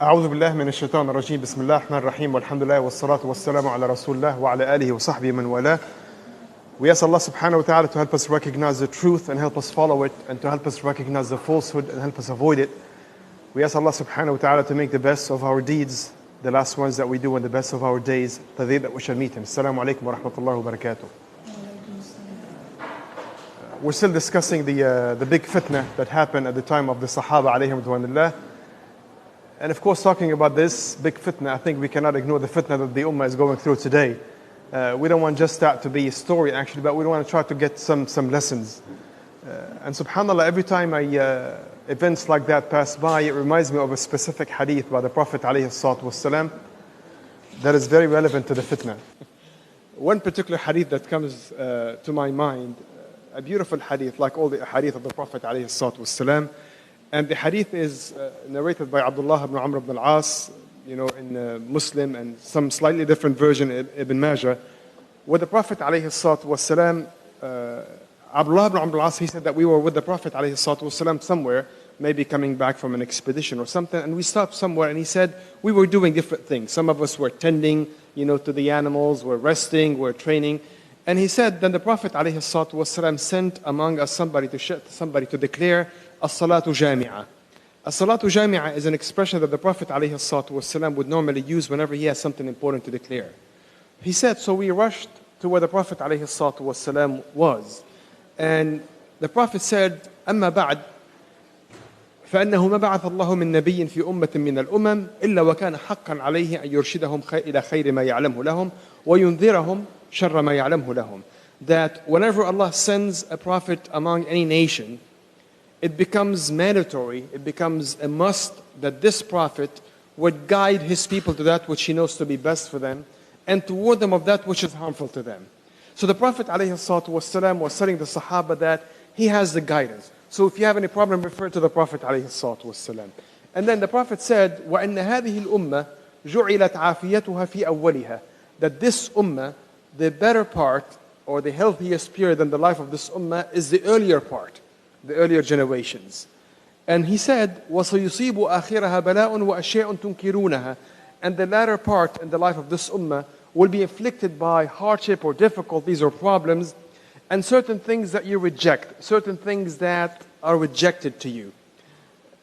أعوذ بالله من الشيطان الرجيم بسم الله الرحمن الرحيم والحمد لله والصلاة والسلام على رسول الله وعلى آله وصحبه من والاه. We ask Allah subhanahu wa ta'ala to help us recognize the truth and help us follow it, and to help us recognize the falsehood and help us avoid it. We ask Allah subhanahu wa ta'ala to make the best of our deeds, the last ones that we do, and the best of our days, the day that we shall meet Him. Assalamu alaikum wa rahmatullahi wa barakatuh. We're still discussing the big fitna that happened at the time of the Sahaba alayhim ridwanullah. And of course, talking about this big fitna, I think we cannot ignore the fitna that the ummah is going through today. We don't want just that to be a story actually, but we want to try to get some lessons. And subhanAllah, every time events like that pass by, it reminds me of a specific hadith by the Prophet ﷺ that is very relevant to the fitna. One particular hadith that comes to my mind, a beautiful hadith like all the hadith of the Prophet ﷺ. And the hadith is narrated by Abdullah ibn Amr ibn al-As, in Muslim, and some slightly different version in Ibn Majah, where the Prophet ﷺ, Abdullah ibn Amr al-As, he said that we were with the Prophet ﷺ somewhere, maybe coming back from an expedition or something, and we stopped somewhere, and he said we were doing different things. Some of us were tending, to the animals, were resting, were training. And he said, then the Prophet ﷺ sent among us somebody to declare as-salatu jami'ah. As-salatu jami'ah is an expression that the Prophet ﷺ would normally use whenever he has something important to declare. He said, so we rushed to where the Prophet ﷺ was. And the Prophet said, أما بعد فإنه ما بعث الله من نبي في أمة من الأمم إلا وكان حقا عليه أن يرشدهم إلى خير ما يعلمه لهم وينذرهم شر ما يعلمه لهم. That whenever Allah sends a prophet among any nation, it becomes mandatory, it becomes a must that this prophet would guide his people to that which he knows to be best for them and to warn them of that which is harmful to them. So the Prophet ﷺ was telling the Sahaba that he has the guidance. So if you have any problem, refer to the Prophet ﷺ. And then the Prophet said, وَإِنَّ هَذِهِ الْأُمَّةِ جُعِلَتْ عَافِيَتُهَا فِي أَوَّلِهَا. That this ummah, the better part or the healthiest period in the life of this ummah is the earlier part, the earlier generations. And he said, وَسَيُصِيبُ آخِرَهَا بَلَاءٌ وَأَشْيَاءٌ تُنْكِرُونَهَا. And the latter part in the life of this ummah will be afflicted by hardship or difficulties or problems and certain things that you reject, certain things that are rejected to you.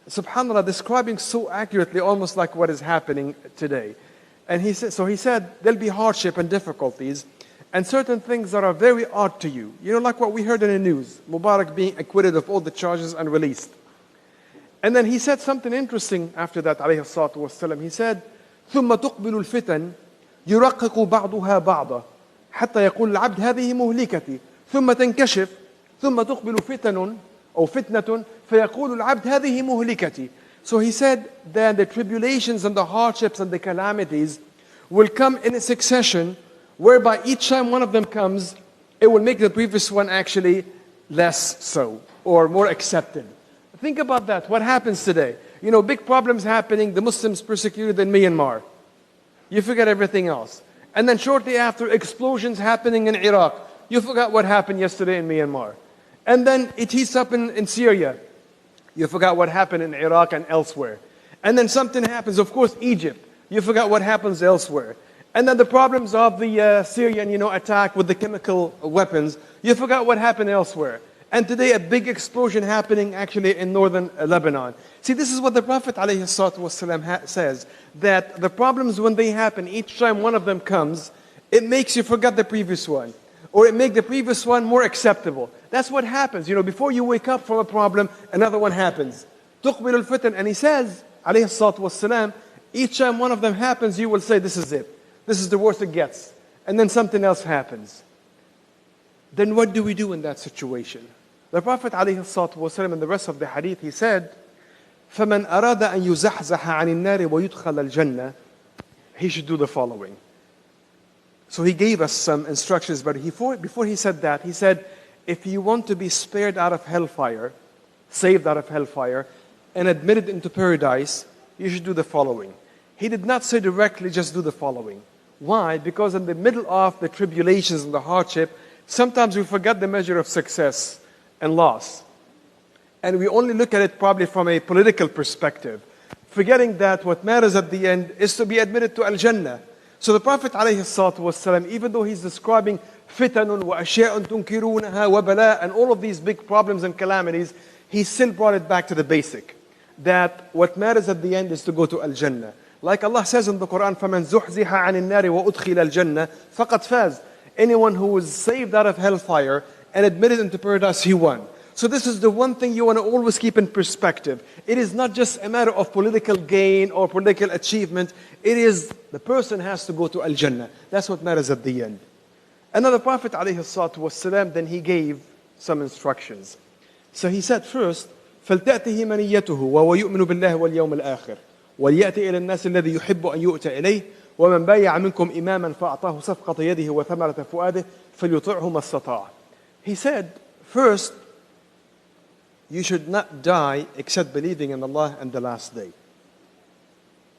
SubhanAllah, describing so accurately almost like what is happening today. And he said there'll be hardship and difficulties and certain things that are very odd to you. Like what we heard in the news, Mubarak being acquitted of all the charges and released. And then he said something interesting after that, alayhi salatu wasalam. He said, ثُمَّ تُقْبِلُ الْفِتَنِ يُرَقِّقُ بَعْضُهَا بَعْضًا حَتَّى يَقُولُ الْعَبْدِ هَذِهِ مُهْلِكَتِي ثُمَّ تَنْكَشِفْ ثُمَّ تُقْبِلُ فِتَنٌ أو فِتْنَةٌ فَيَقُولُ الْعَبْدِ هَذِهِ مُهْلِكَتِي. So he said that the tribulations and the hardships and the calamities will come in a succession, whereby each time one of them comes, it will make the previous one actually less so or more accepted. Think about that. What happens today? Big problems happening, the Muslims persecuted in Myanmar. You forget everything else. And then shortly after, explosions happening in Iraq. You forgot what happened yesterday in Myanmar. And then it heats up in Syria. You forgot what happened in Iraq and elsewhere. And then something happens, of course, Egypt. You forgot what happens elsewhere. And then the problems of the Syrian, attack with the chemical weapons. You forgot what happened elsewhere. And today a big explosion happening actually in northern Lebanon. See, this is what the Prophet ﷺ says, that the problems when they happen, each time one of them comes, it makes you forget the previous one. Or it makes the previous one more acceptable. That's what happens. Before you wake up from a problem, another one happens. تُقْبِلُ الْفِتَنِ. And he says, alayhi salatu wasalam, each time one of them happens, you will say, this is it. This is the worst it gets. And then something else happens. Then what do we do in that situation? The Prophet ﷺ in the rest of the hadith, he said, فَمَنْ أَرَادَ أَنْ يُزَحْزَحَ عَنِ النَّارِ وَيُدْخَلَ الْجَنَّةِ. He should do the following. So he gave us some instructions, but before he said that, he said, if you want to be spared out of hellfire, saved out of hellfire, and admitted into paradise, you should do the following. He did not say directly, just do the following. Why? Because in the middle of the tribulations and the hardship, sometimes we forget the measure of success and loss. And we only look at it probably from a political perspective, forgetting that what matters at the end is to be admitted to Al-Jannah. So the Prophet ﷺ, even though he's describing fitanun wa ashya'un tunkirunaha wa bala and all of these big problems and calamities, he still brought it back to the basic. That what matters at the end is to go to Al-Jannah. Like Allah says in the Quran, فَمَنْ زُحْزِحَ عَنِ النَّارِ وَأُدْخِلَ الْجَنَّةِ فَقَدْ فَازَ. Anyone who was saved out of hellfire and admitted into paradise, he won. So this is the one thing you want to always keep in perspective. It is not just a matter of political gain or political achievement. It is the person has to go to Al-Jannah. That's what matters at the end. Another Prophet ﷺ, then he gave some instructions. So he said first, فَلْتَأْتِهِ مَنِيَّتُهُ وَهُوَ يُؤْمِنُ بِاللَّهِ وَالْيَوْمِ الْآخِرِ وَلْيَأْتِ إِلَى النَّاسِ الَّذِي يُحِبُّ أَنْ يُؤْتَ إِلَيْهِ وَمَنْ بَايَعَ مِنْكُمْ إِمَامًا فَأَعْطَاهُ صَفْقَةَ يَدِهِ وَثَمَرَةَ فُؤَادِهِ فَلْيُطِعْهُ مَا اسْتَطَاعَ. He said, first, you should not die except believing in Allah and the last day.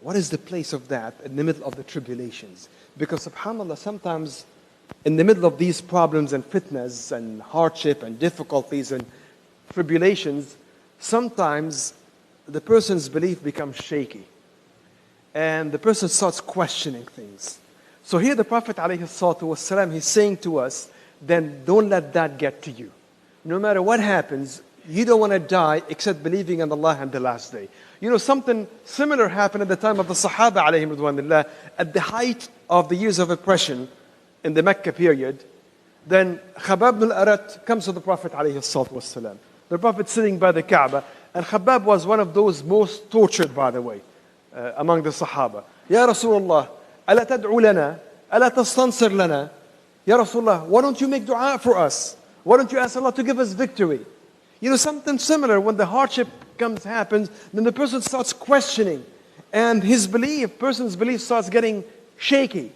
What is the place of that in the middle of the tribulations? Because subhanAllah, sometimes in the middle of these problems and fitnas and hardship and difficulties and tribulations, sometimes the person's belief becomes shaky. And the person starts questioning things. So here the Prophet ﷺ, he's saying to us, then don't let that get to you. No matter what happens, you don't want to die except believing in Allah and the last day. You know, something similar happened at the time of the Sahaba alayhim ridwanillah, at the height of the years of oppression in the Mecca period. Then Khabbab al-Arat comes to the Prophet ﷺ. The Prophet sitting by the Kaaba, and Khabbab was one of those most tortured, by the way, among the Sahaba. Ya Rasulullah, ألا تدعو لنا, ألا تستنصر لنا. Ya Rasulullah, why don't you make dua for us? Why don't you ask Allah to give us victory? You know, something similar, when the hardship happens, then the person starts questioning. And his belief, person's belief starts getting shaky.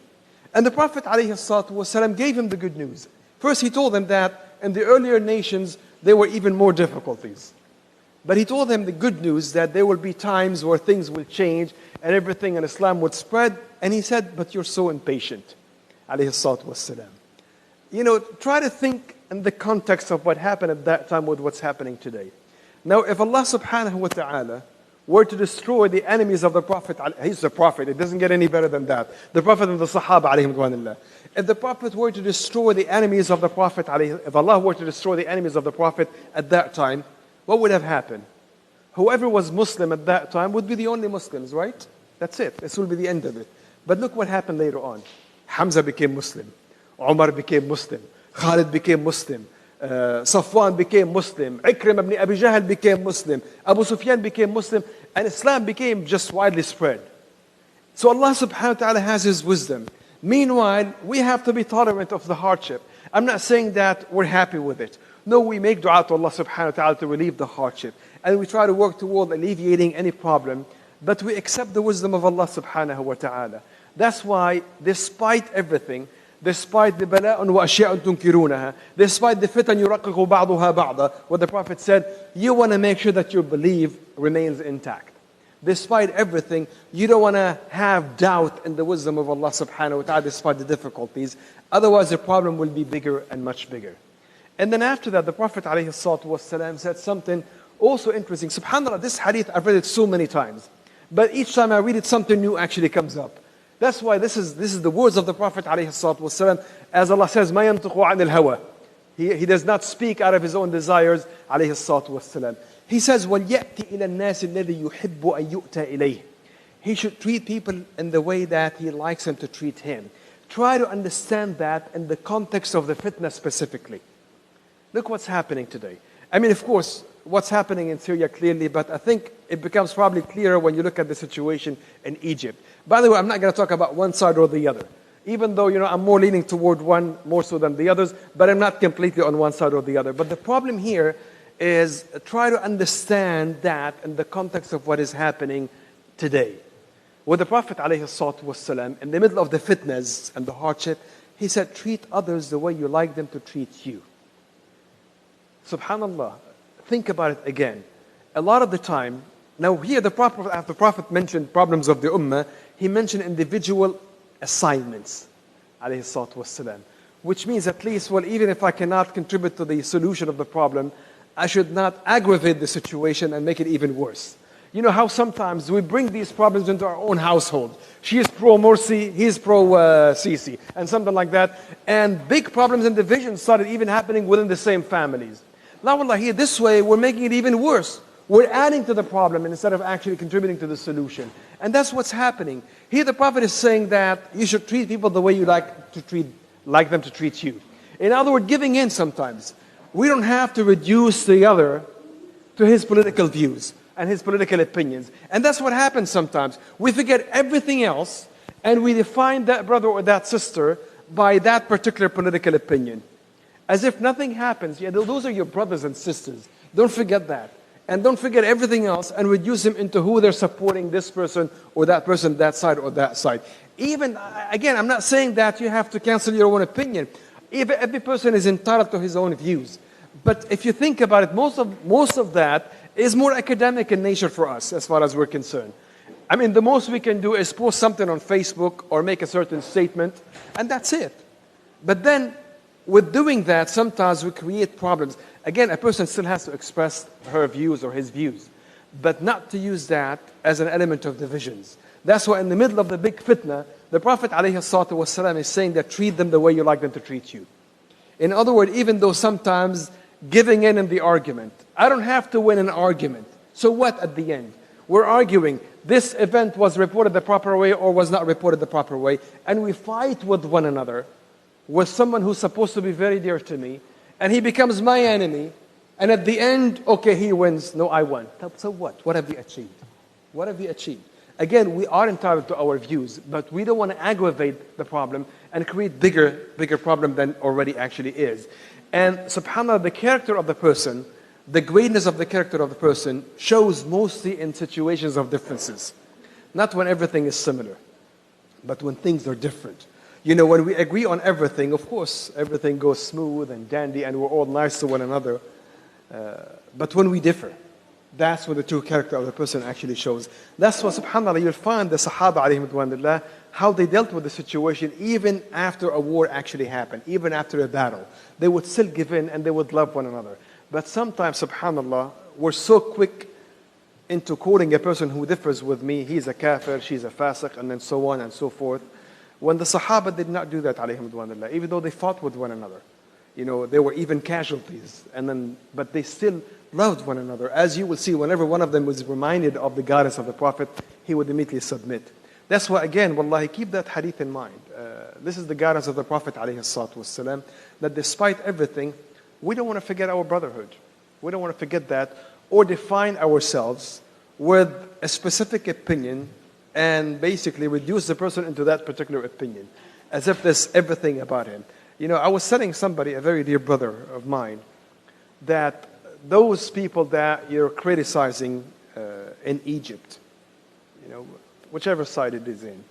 And the Prophet ﷺ gave him the good news. First, he told him that in the earlier nations, there were even more difficulties. But he told him the good news that there will be times where things will change and everything in Islam would spread. And he said, but you're so impatient. ﷺ. You know, try to think in the context of what happened at that time with what's happening today. Now, if Allah subhanahu wa ta'ala were to destroy the enemies of the Prophet, he's the Prophet, it doesn't get any better than that. The Prophet and the Sahaba alayhim ridwanillah. If the Prophet were to destroy the enemies of the Prophet, if Allah were to destroy the enemies of the Prophet at that time, what would have happened? Whoever was Muslim at that time would be the only Muslims, right? That's it. This will be the end of it. But look what happened later on. Hamza became Muslim. Umar became Muslim. Khalid became Muslim. Safwan became Muslim. Ikrim ibn Abi Jahl became Muslim. Abu Sufyan became Muslim. And Islam became just widely spread. So Allah subhanahu wa ta'ala has His wisdom. Meanwhile, we have to be tolerant of the hardship. I'm not saying that we're happy with it. No, we make dua to Allah subhanahu wa ta'ala to relieve the hardship. And we try to work toward alleviating any problem. But we accept the wisdom of Allah subhanahu wa ta'ala. That's why, despite everything, despite the bala'un wa ashya'un tunkirunaha, despite the fitan yuraqiqu ba'duha ba'da, what the Prophet said, you want to make sure that your belief remains intact. Despite everything, you don't want to have doubt in the wisdom of Allah subhanahu wa ta'ala despite the difficulties. Otherwise, the problem will be bigger and much bigger. And then after that, the Prophet ﷺ said something also interesting. SubhanAllah, this hadith, I've read it so many times. But each time I read it, something new actually comes up. That's why this is the words of the Prophet ﷺ. As Allah says, مَا يَنْطِقُ عَنِ الْهَوَى. He does not speak out of his own desires, ﷺ. He says, وَلْيَأْتِ إِلَى النَّاسِ الَّذِي يُحِبُّ أَن يُؤْتَى إِلَيْهِ. He should treat people in the way that he likes them to treat him. Try to understand that in the context of the fitna specifically. Look what's happening today. I mean, of course, what's happening in Syria clearly, but I think it becomes probably clearer when you look at the situation in Egypt. By the way, I'm not going to talk about one side or the other. Even though, I'm more leaning toward one more so than the others, but I'm not completely on one side or the other. But the problem here is try to understand that in the context of what is happening today. With the Prophet ﷺ, in the middle of the fitnas and the hardship, he said, treat others the way you like them to treat you. SubhanAllah, think about it again. A lot of the time, now here the Prophet mentioned problems of the Ummah, he mentioned individual assignments, ﷺ, which means at least, well, even if I cannot contribute to the solution of the problem, I should not aggravate the situation and make it even worse. You know how sometimes we bring these problems into our own household. She is pro-Morsi, he is pro-Sisi, and something like that. And big problems and divisions started even happening within the same families. La wallahi, this way we're making it even worse. We're adding to the problem instead of actually contributing to the solution. And that's what's happening. Here the Prophet is saying that you should treat people the way you like them to treat you. In other words, giving in sometimes. We don't have to reduce the other to his political views and his political opinions. And that's what happens sometimes. We forget everything else and we define that brother or that sister by that particular political opinion. As if nothing happens. Yeah, those are your brothers and sisters. Don't forget that. And don't forget everything else and reduce them into who they're supporting, this person or that side or that side. Even, again, I'm not saying that you have to cancel your own opinion. Every person is entitled to his own views. But if you think about it, most of that is more academic in nature for us as far as we're concerned. I mean, the most we can do is post something on Facebook or make a certain statement, and that's it. But then, with doing that, sometimes we create problems. Again, a person still has to express her views or his views, but not to use that as an element of divisions. That's why in the middle of the big fitna, the Prophet ﷺ is saying that treat them the way you like them to treat you. In other words, even though sometimes giving in the argument, I don't have to win an argument. So what at the end? We're arguing, this event was reported the proper way or was not reported the proper way, and we fight with one another, with someone who's supposed to be very dear to me, and he becomes my enemy, and at the end, okay, he wins, no, I won. So what? What have we achieved? What have we achieved? Again, we are entitled to our views, but we don't want to aggravate the problem and create bigger problem than already actually is. And subhanAllah, the character of the person, the greatness of the character of the person shows mostly in situations of differences. Not when everything is similar, but when things are different. You know, when we agree on everything, of course, everything goes smooth and dandy and we're all nice to one another. But when we differ, that's when the true character of the person actually shows. That's why, subhanAllah, you'll find the Sahaba, alayhim ridwanullah, how they dealt with the situation even after a war actually happened, even after a battle. They would still give in and they would love one another. But sometimes, subhanAllah, we're so quick into quoting a person who differs with me, he's a kafir, she's a fasiq, and then so on and so forth. When the Sahaba did not do that, alayhim ridwanullah, even though they fought with one another. You know, there were even casualties, but they still loved one another. As you will see, whenever one of them was reminded of the guidance of the Prophet, he would immediately submit. That's why, again, wallahi, keep that hadith in mind. This is the guidance of the Prophet ﷺ, that despite everything, we don't want to forget our brotherhood. We don't want to forget that or define ourselves with a specific opinion and basically reduce the person into that particular opinion, as if there's everything about him. You know, I was telling somebody, a very dear brother of mine, that those people that you're criticizing in Egypt, you know, whichever side it is in,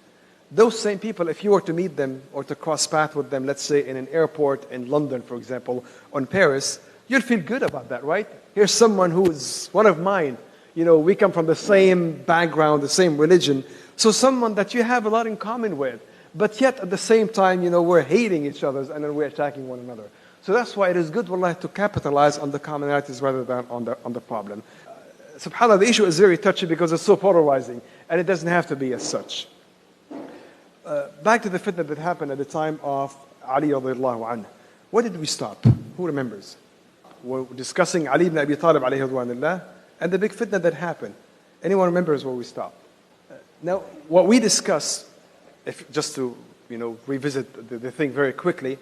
those same people, if you were to meet them or to cross paths with them, let's say in an airport in London, for example, or in Paris, you'll feel good about that, right? Here's someone who is one of mine. You know, we come from the same background, the same religion. So someone that you have a lot in common with. But yet, at the same time, you know, we're hating each other and then we're attacking one another. So that's why it is good, wallahi, to capitalize on the commonalities rather than on the problem. SubhanAllah, the issue is very touchy because it's so polarizing, and it doesn't have to be as such. Back to the fitna that happened at the time of Ali radiallahu anhu. Where did we stop? Who remembers? We're discussing Ali ibn Abi Talib alayhi ridwanullah and the big fitna that happened. Anyone remembers where we stopped? Now, what we discussed, just to revisit the thing very quickly,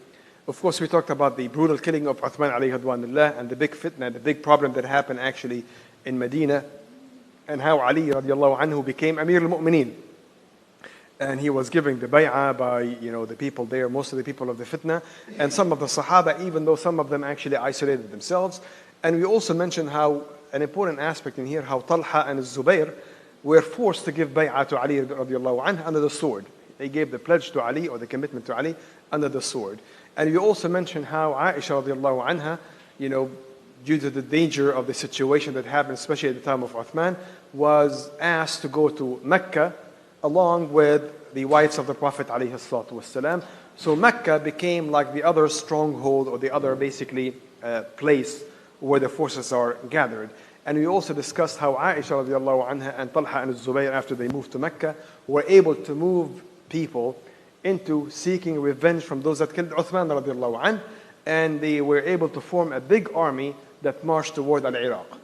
of course we talked about the brutal killing of Uthman alayhi ridwanullah and the big fitna, the big problem that happened actually in Medina, and how Ali radiallahu anhu became Amir al-Mu'mineen. And he was giving the bay'ah by the people there, most of the people of the fitna, and some of the Sahaba, even though some of them actually isolated themselves. And we also mentioned how an important aspect in here, how Talha and Zubair were forced to give bay'ah to Ali radiallahu anhu under the sword. They gave the pledge to Ali or the commitment to Ali under the sword. And we also mentioned how Aisha radiallahu anha, due to the danger of the situation that happened, especially at the time of Uthman, was asked to go to Mecca along with the wives of the Prophet ﷺ. So Mecca became like the other stronghold or the other basically place where the forces are gathered. And we also discussed how Aisha radiallahu anha and Talha and Zubayr, after they moved to Mecca, were able to move people into seeking revenge from those that killed Uthman radiallahu anh, and they were able to form a big army that marched toward Al-Iraq.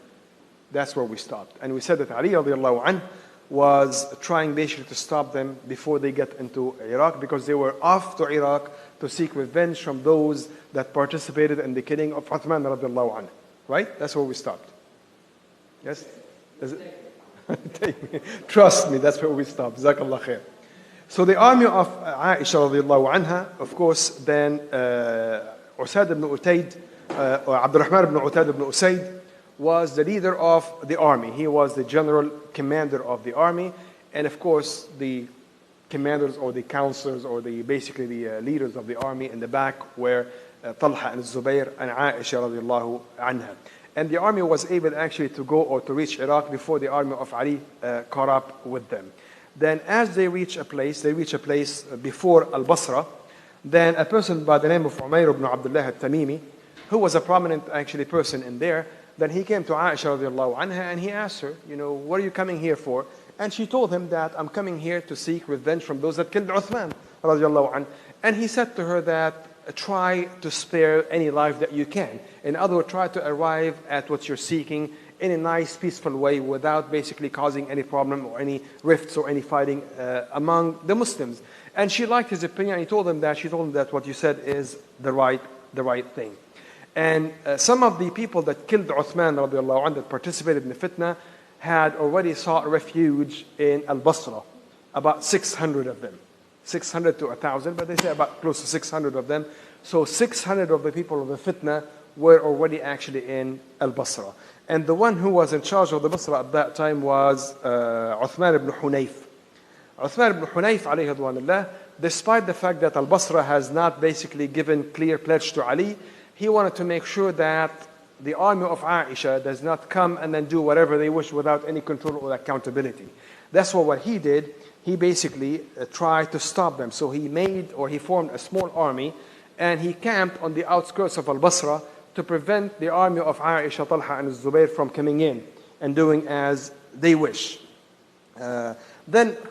That's where we stopped. And we said that Ali radiallahu anh was trying basically to stop them before they get into Iraq, because they were off to Iraq to seek revenge from those that participated in the killing of Uthman radiallahu anh. Right? That's where we stopped. Yes? Is it? Take me. Trust me, that's where we stopped. Jazakallah khair. So the army of Aisha radiallahu anha, of course, then Usad ibn Utayd, or Abdurrahman ibn Utad ibn Usayd, was the leader of the army. He was the general commander of the army. And of course, the commanders or the counselors or basically the leaders of the army in the back were Talha and Zubayr and Aisha radiallahu anha. And the army was able actually to go or to reach Iraq before the army of Ali caught up with them. Then as they reach a place before Al-Basra. Then a person by the name of Umayr ibn Abdullah al-Tamimi, who was a prominent actually person in there, then he came to Aisha radiallahu anha and he asked her, what are you coming here for? And she told him that I'm coming here to seek revenge from those that killed Uthman radiallahu anhu. And he said to her that try to spare any life that you can. In other words, try to arrive at what you're seeking in a nice, peaceful way without basically causing any problem or any rifts or any fighting among the Muslims. And she liked his opinion. She told him that what you said is the right thing. And some of the people that killed Uthman radiallahu anh, that participated in the fitna, had already sought refuge in Al-Basra. About 600 of them. 600 to 1,000, but they say about close to 600 of them. So 600 of the people of the fitna were already actually in Al-Basra. And the one who was in charge of the Basra at that time was Uthman ibn Hunayf. Uthman ibn Hunayf, alayhi radwanullah, despite the fact that Al-Basra has not basically given clear pledge to Ali, he wanted to make sure that the army of Aisha does not come and then do whatever they wish without any control or accountability. That's what he did. He basically tried to stop them. So he formed a small army and he camped on the outskirts of Al-Basra to prevent the army of Aisha, Talha and Zubayr from coming in and doing as they wish. Then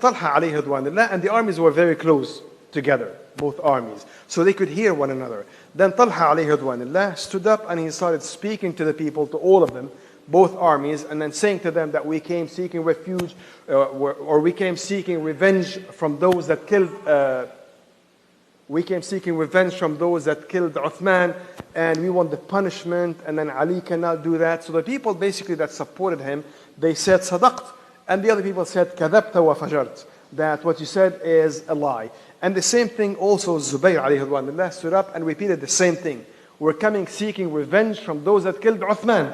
Talha alayhi radwanullah and the armies were very close together, both armies, so they could hear one another. Then Talha alayhi radwanullah stood up and he started speaking to the people, to all of them, both armies, and then saying to them that we came seeking refuge or we came seeking revenge from those that killed Uthman, and we want the punishment, and then Ali cannot do that. So the people basically that supported him, they said sadaqt, and the other people said kadhabta wa fajart, that what you said is a lie. And the same thing also Zubayr alayhi radwanullah stood up and repeated the same thing. We're coming seeking revenge from those that killed Uthman.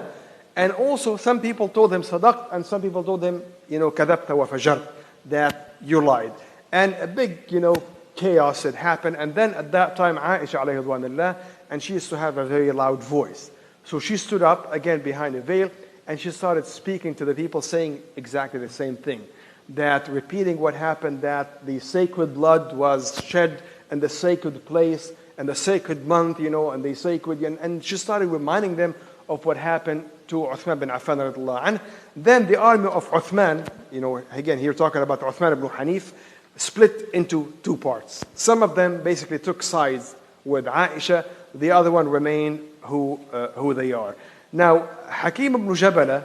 And also some people told him sadaqt, and some people told him, kadhabta wa fajart, that you lied. And a big, chaos had happened. And then at that time, Aisha alayhi radwanullah, and she used to have a very loud voice. So she stood up again behind a veil and she started speaking to the people, saying exactly the same thing. That repeating what happened, that the sacred blood was shed in the sacred place and the sacred month, and the sacred, and she started reminding them of what happened to Uthman bin Affan radiallahu anh. Then the army of Uthman, again here talking about Uthman ibn Hanif, split into two parts. Some of them basically took sides with Aisha, the other one remained who they are. Now, Hakim ibn Jabala,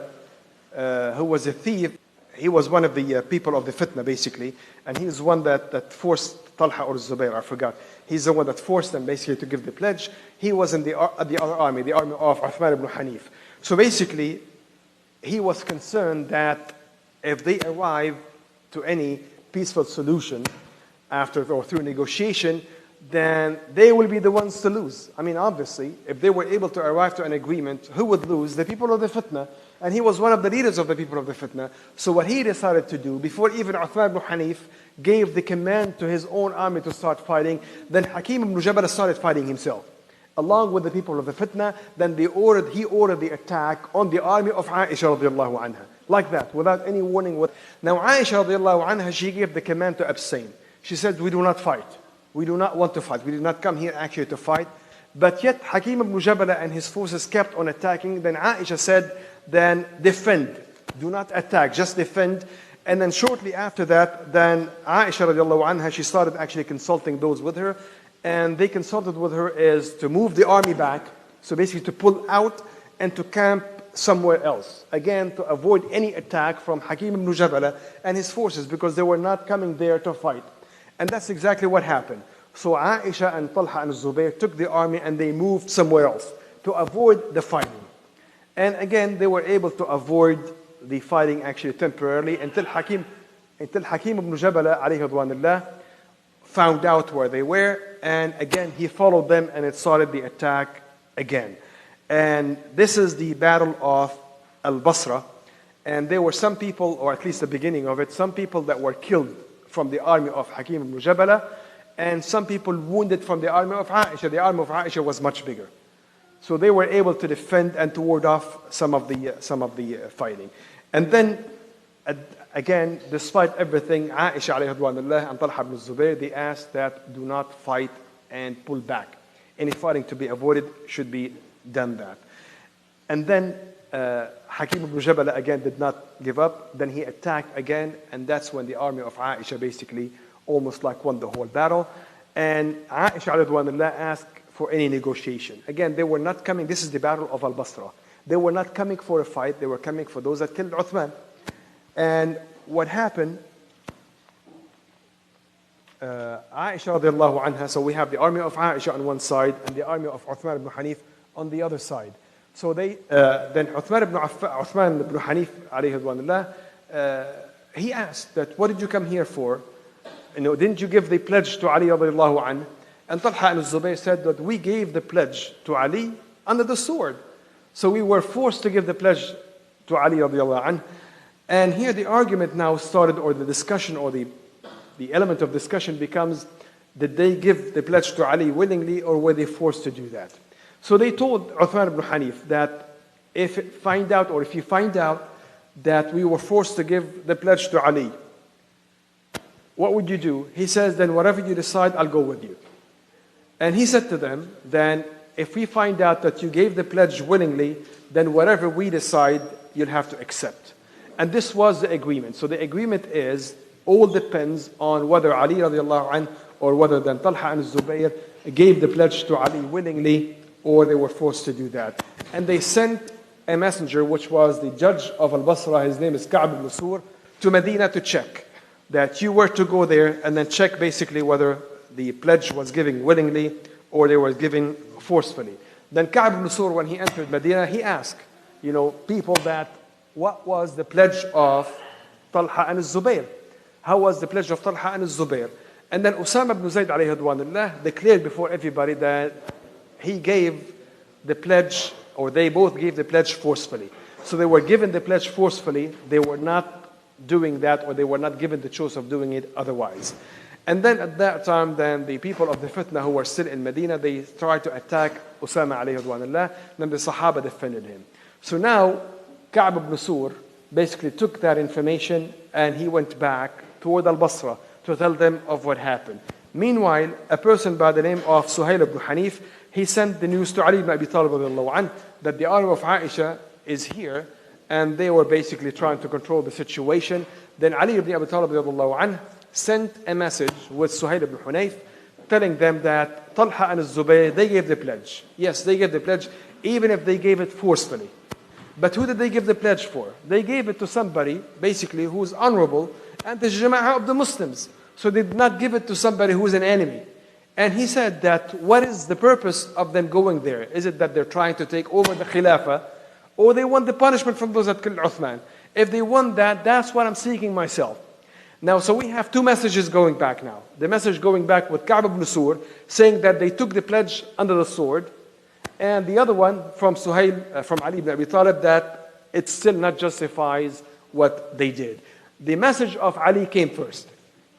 who was a thief, he was one of the people of the fitna basically, and he was one that forced Talha or Zubayr, I forgot. He's the one that forced them basically to give the pledge. He was in the other army, the army of Uthman ibn Hanif. So basically, he was concerned that if they arrive to any peaceful solution after or through negotiation, then they will be the ones to lose. I mean, obviously, if they were able to arrive to an agreement, who would lose? The people of the fitna. And he was one of the leaders of the people of the fitna. So what he decided to do, before even Uthman ibn Hanif gave the command to his own army to start fighting, then Hakim ibn Jabal started fighting himself, along with the people of the fitna. Then he ordered the attack on the army of Aisha radiallahu anha. Like that, without any warning. Now Aisha radiallahu anha, she gave the command to abstain. She said, we do not fight. We do not want to fight. We did not come here actually to fight. But yet Hakim ibn Jabala and his forces kept on attacking. Then Aisha said then defend. Do not attack, just defend. And then shortly after that, then Aisha radiallahu anha, she started actually consulting those with her. And they consulted with her is to move the army back. So basically to pull out and to camp somewhere else. Again, to avoid any attack from Hakim ibn Jabala and his forces, because they were not coming there to fight. And that's exactly what happened. So Aisha and Talha and Zubayr took the army and they moved somewhere else to avoid the fighting. And again, they were able to avoid the fighting actually temporarily until Hakim ibn Jabala alayhi radwanullah found out where they were, and again he followed them and it started the attack again. And this is the battle of Al-Basra. And there were some people, or at least the beginning of it, some people that were killed from the army of Hakim ibn Jabala, and some people wounded from the army of Aisha. The army of Aisha was much bigger. So they were able to defend and to ward off some of the fighting. And then, again, despite everything, Aisha alayhi radwanullah and Talha ibn Zubayr, they asked that do not fight and pull back. Any fighting to be avoided should be done that. And then Hakim ibn Jabala again did not give up. Then he attacked again, and that's when the army of Aisha basically almost like won the whole battle. And Aisha alayhi radwanullah asked for any negotiation. Again, they were not coming. This is the battle of Al-Basra. They were not coming for a fight. They were coming for those that killed Uthman. And what happened, Aisha radiallahu anha, so we have the army of Aisha on one side and the army of Uthman ibn Hanif on the other side. So then Uthman ibn Hanif alayhi radwanullah, he asked that, what did you come here for? Didn't you give the pledge to Ali radiallahu anhu? And Talha and Zubayr said that we gave the pledge to Ali under the sword. So we were forced to give the pledge to Ali radiallahu anhu. And here the argument now started, or the discussion, or the element of discussion becomes, did they give the pledge to Ali willingly, or were they forced to do that? So they told Uthman ibn Hanif that if you find out that we were forced to give the pledge to Ali, what would you do? He says, then whatever you decide, I'll go with you. And he said to them, then if we find out that you gave the pledge willingly, then whatever we decide, you'll have to accept. And this was the agreement. So the agreement is, all depends on whether Ali radiallahu anhu or whether then Talha and Zubayr gave the pledge to Ali willingly or they were forced to do that. And they sent a messenger, which was the judge of Al-Basra, his name is Ka'b ibn Sur, to Medina to check that you were to go there and then check basically whether the pledge was given willingly or they were given forcefully. Then Ka'b ibn Sur, when he entered Medina, he asked, people that, what was the pledge of Talha and Zubayr? How was the pledge of Talha and Zubayr? And then Usama ibn Zayd alayhi radwanullah declared before everybody that he gave the pledge, or they both gave the pledge forcefully. So they were given the pledge forcefully. They were not doing that, or they were not given the choice of doing it otherwise. And then at that time, then the people of the fitna who were still in Medina, they tried to attack Usama alayhi radwanullah. Then the Sahaba defended him. So now Ka'b ibn Sur basically took that information and he went back toward Al-Basra to tell them of what happened. Meanwhile, a person by the name of Suhail ibn Hanif, he sent the news to Ali ibn Abi Talib that the army of Aisha is here, and they were basically trying to control the situation. Then Ali ibn Abi Talib sent a message with Suhail ibn Hanif telling them that Talha and Zubayr, they gave the pledge. Yes, they gave the pledge, even if they gave it forcefully. But who did they give the pledge for? They gave it to somebody, basically, who's honorable, and the Jama'ah of the Muslims. So they did not give it to somebody who's an enemy. And he said that, what is the purpose of them going there? Is it that they're trying to take over the Khilafah, or they want the punishment from those that killed Uthman? If they want that, that's what I'm seeking myself. Now, so we have two messages going back now. The message going back with Ka'b ibn Sur, saying that they took the pledge under the sword, and the other one from Suhail, from Ali ibn Abi Talib, that it still not justifies what they did. The message of Ali came first,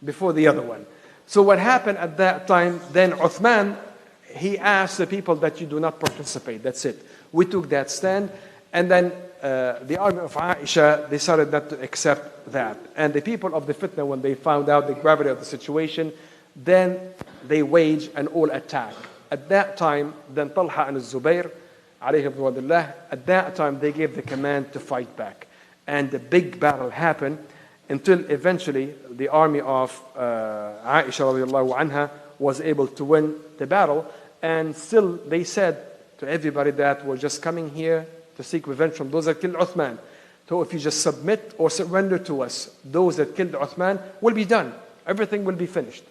before the other one. So what happened at that time, then Uthman, he asked the people that you do not participate. That's it. We took that stand. And then the army of Aisha decided not to accept that. And the people of the fitna, when they found out the gravity of the situation, then they waged an all attack. At that time, then Talha and Zubayr alayhi radwanullah, at that time they gave the command to fight back. And the big battle happened until eventually the army of Aisha radiallahu anha was able to win the battle. And still they said to everybody that we're just coming here to seek revenge from those that killed Uthman. So if you just submit or surrender to us, those that killed Uthman will be done. Everything will be finished.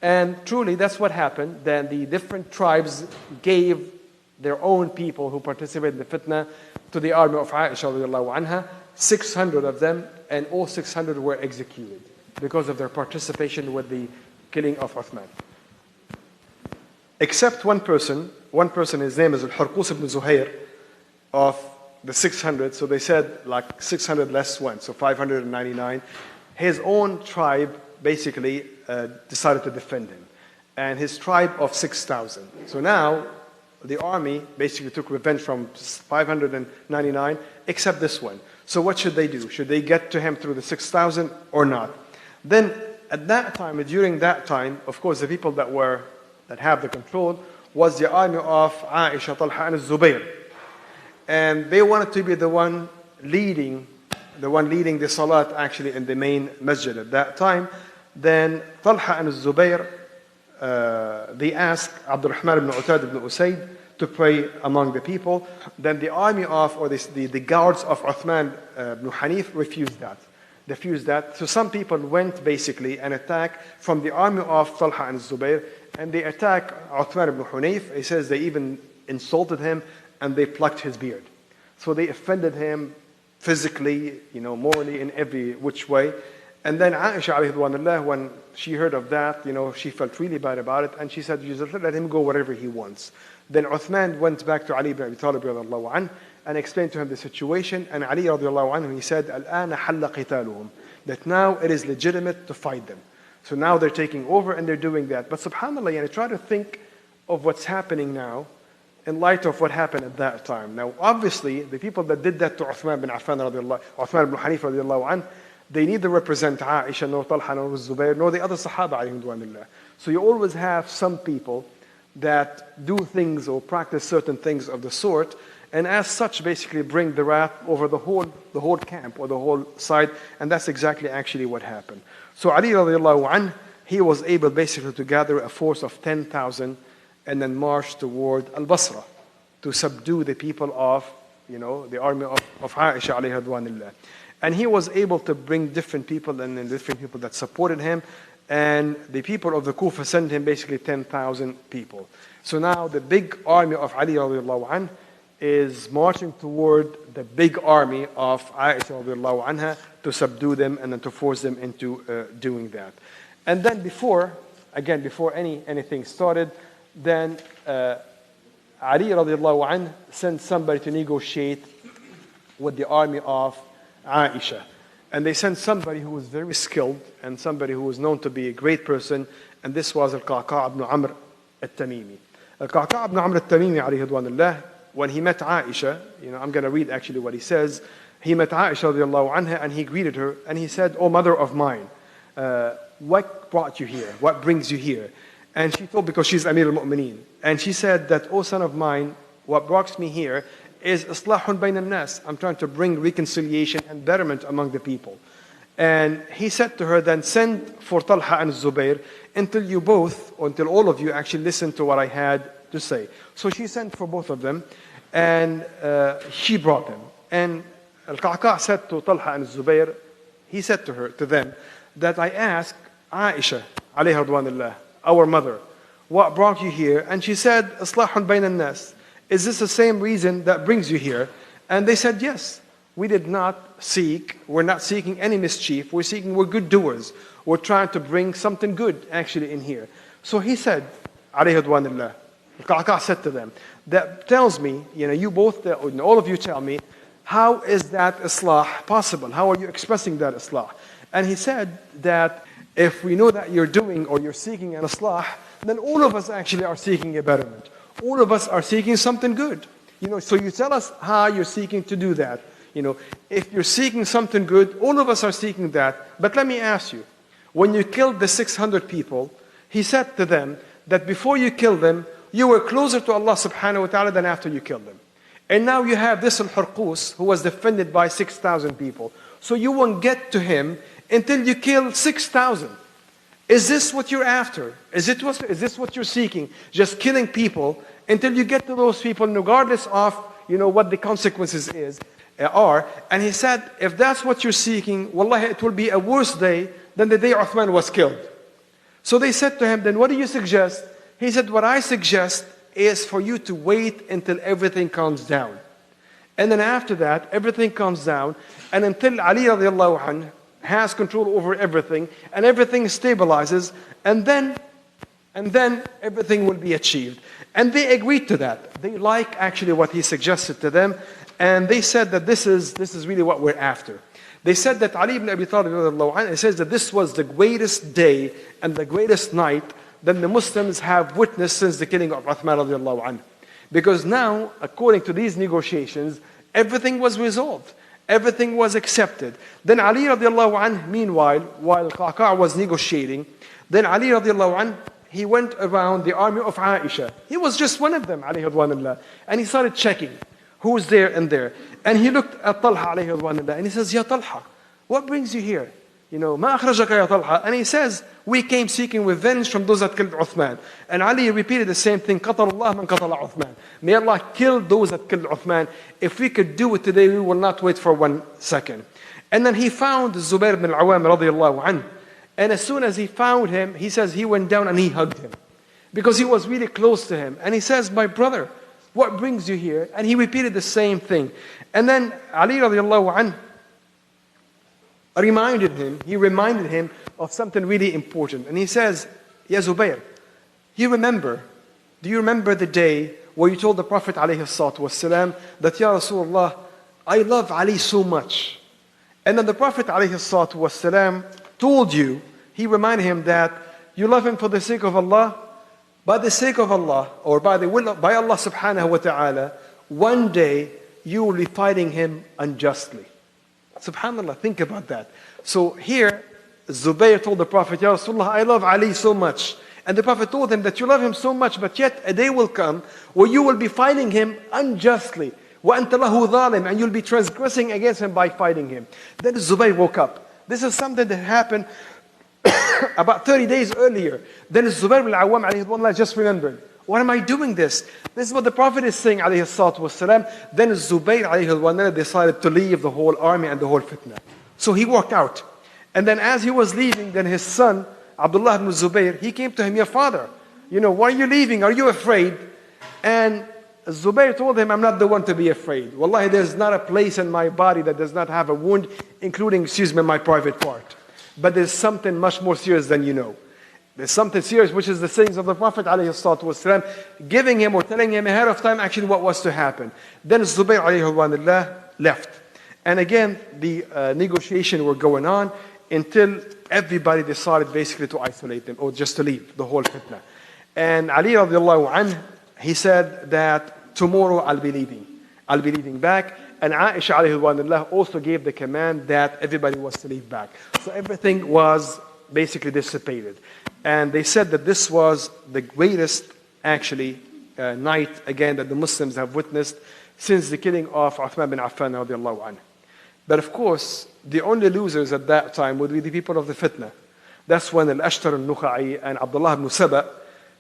And truly that's what happened. Then the different tribes gave their own people who participated in the fitna to the army of Aisha radiallahu anha, 600 of them, and all 600 were executed because of their participation with the killing of Uthman. Except one person, his name is Al-Hurqus ibn Zuhair, of the 600, so they said like 600 less one, so 599. His own tribe basically decided to defend him. And his tribe of 6,000. So now the army basically took revenge from 599, except this one. So what should they do? Should they get to him through the 6,000 or not? Then at that time, during that time, of course, the people that have the control was the army of Aisha, Talha, and Zubayr. And they wanted to be the one leading the salat actually in the main masjid at that time. Then Talha and Zubayr, they asked Abdurrahman ibn Utad ibn Usayd to pray among the people. Then the army of, or the guards of Uthman ibn Hanif refused that. So some people went basically and attacked from the army of Talha and Zubayr, and they attacked Uthman ibn Hanif. He says they even insulted him and they plucked his beard. So they offended him physically, morally, in every which way. And then Aisha alayhi radwanullah, when she heard of that, she felt really bad about it, and she said, you just let him go wherever he wants. Then Uthman went back to Ali ibn Abi Talib radiallahu anhu and explained to him the situation, and Ali radiallahu anhu, he said, الآن حل قتالهم, that now it is legitimate to fight them. So now they're taking over and they're doing that. But subhanAllah, try to think of what's happening now in light of what happened at that time. Now obviously, the people that did that to Uthman bin Affan radiallahu, Uthman ibn Hanif radiallahu anhu, they neither represent Aisha, nor Talha, nor Zubayr, nor the other Sahaba alayhim radwanullah. So you always have some people that do things or practice certain things of the sort, and as such basically bring the wrath over the whole camp or the whole side, and that's exactly actually what happened. So Ali radiallahu anh, he was able basically to gather a force of 10,000 and then march toward Al-Basra to subdue the people of, the army of Aisha alayhi radwanullah. And he was able to bring different people and different people that supported him. And the people of the Kufa sent him basically 10,000 people. So now the big army of Ali radiallahu anh is marching toward the big army of Aisha radiallahu anha to subdue them and then to force them into doing that. And then before anything started, then Ali radiallahu anh sent somebody to negotiate with the army of Aisha. And they sent somebody who was very skilled and somebody who was known to be a great person, and this was Al-Qa'qa' ibn Amr al-Tamimi. Al-Qa'qa' ibn Amr al-Tamimi alayhi radwanullah, when he met Aisha, I'm going to read actually what he says. He met Aisha radiallahu anha and he greeted her and he said, "Oh mother of mine, what brought you here? What brings you here?" And she told, because she's Amir al-Mu'mineen. And she said that, "Oh son of mine, what brought me here is islahun bayn al-nas. I'm trying to bring reconciliation and betterment among the people." And he said to her, "Then send for Talha and Zubayr until all of you actually listen to what I had to say." So she sent for both of them, and she brought them. And Al-Qa'qa' said to Talha and Zubayr, he said to them, that I asked Aisha alayha radwanullah, our mother, what brought you here? And she said, islahun bayn al-nas. Is this the same reason that brings you here? And they said, yes. We're not seeking any mischief. We're good doers. We're trying to bring something good actually in here. So he said, alayhi radwanullah, Al-Qa'qa' said to them, that tells me, you both, all of you tell me, how is that islah possible? How are you expressing that islah? And he said that if we know that you're doing or you're seeking an islah, then all of us actually are seeking a betterment. All of us are seeking something good. So you tell us how you're seeking to do that. If you're seeking something good, all of us are seeking that. But let me ask you, when you killed the 600 people, he said to them that before you killed them, you were closer to Allah subhanahu wa ta'ala than after you killed them. And now you have this Al-Hurqus who was defended by 6,000 people. So you won't get to him until you kill 6,000. Is this what you're after? Is this what you're seeking? Just killing people until you get to those people, regardless of what the consequences are. And he said, if that's what you're seeking, wallahi, it will be a worse day than the day Uthman was killed. So they said to him, then what do you suggest? He said, what I suggest is for you to wait until everything calms down. And then after that, everything calms down, and until Ali radiallahu anhu has control over everything, and everything stabilizes, and then everything will be achieved. And they agreed to that. They like actually what he suggested to them, and they said that this is really what we're after. They said that Ali ibn Abi Talib radiallahu anhu says that this was the greatest day and the greatest night that the Muslims have witnessed since the killing of Uthman radiallahu anhu. Because now, according to these negotiations, everything was resolved. Everything was accepted. Then Ali radiallahu anhu, meanwhile, while Qaqa' was negotiating, then Ali radiallahu anhu, he went around the army of Aisha. He was just one of them, alayhi radwanullah. And he started checking who's there and there. And he looked at Talha, alayhi radwanullah, and he says, Ya Talha, what brings you here? Ma akhrajaka ya Talha. And he says, we came seeking revenge from those that killed Uthman. And Ali repeated the same thing, قَتَلَ اللَّهُ مَنْ قَتَلَ Uthman. May Allah kill those that killed Uthman. If we could do it today, we will not wait for 1 second. And then he found Zubair ibn al-Awwam radiallahu anhu. And as soon as he found him, he says he went down and he hugged him. Because he was really close to him. And he says, my brother, what brings you here? And he repeated the same thing. And then Ali radiallahu anhu reminded him of something really important. And he says, Ya Zubair, do you remember the day where you told the Prophet ﷺ that, Ya Rasulullah, I love Ali so much. And then the Prophet ﷺ told you, he reminded him that you love him for the sake of Allah, by the sake of Allah, or by Allah subhanahu wa ta'ala, one day you will be fighting him unjustly. SubhanAllah, think about that. So here, Zubayr told the Prophet, Ya Rasulullah, I love Ali so much. And the Prophet told him that you love him so much, but yet a day will come where you will be fighting him unjustly. وَأَنْتَ لَهُ ظَالِمٌ, and you'll be transgressing against him by fighting him. Then Zubayr woke up. This is something that happened about 30 days earlier. Then Zubayr al-Awwam alayhi wa just remembered, why am I doing this? This is what the Prophet is saying alayhi salatu wasalam. Then Zubayr alayhi wa decided to leave the whole army and the whole fitna. So he walked out. And then as he was leaving, then his son, Abdullah ibn Zubayr, he came to him, your father, why are you leaving? Are you afraid? And Zubayr told him, I'm not the one to be afraid. Wallahi, there's not a place in my body that does not have a wound, including, my private part. But there's something much more serious than you know. There's something serious, which is the sayings of the Prophet ﷺ, giving him or telling him ahead of time actually what was to happen. Then Zubayr alayhi left. And again, the negotiation were going on until everybody decided basically to isolate them, or just to leave the whole fitna. And Ali radiallahu anhu, he said that tomorrow I'll be leaving back. And Aisha alayhi also gave the command that everybody was to leave back. So everything was basically dissipated. And they said that this was the greatest night again that the Muslims have witnessed since the killing of Uthman bin Affan radiallahu anhu. But of course, the only losers at that time would be the people of the fitna. That's when Al-Ashtar al-Nukha'i and Abdullah ibn Saba,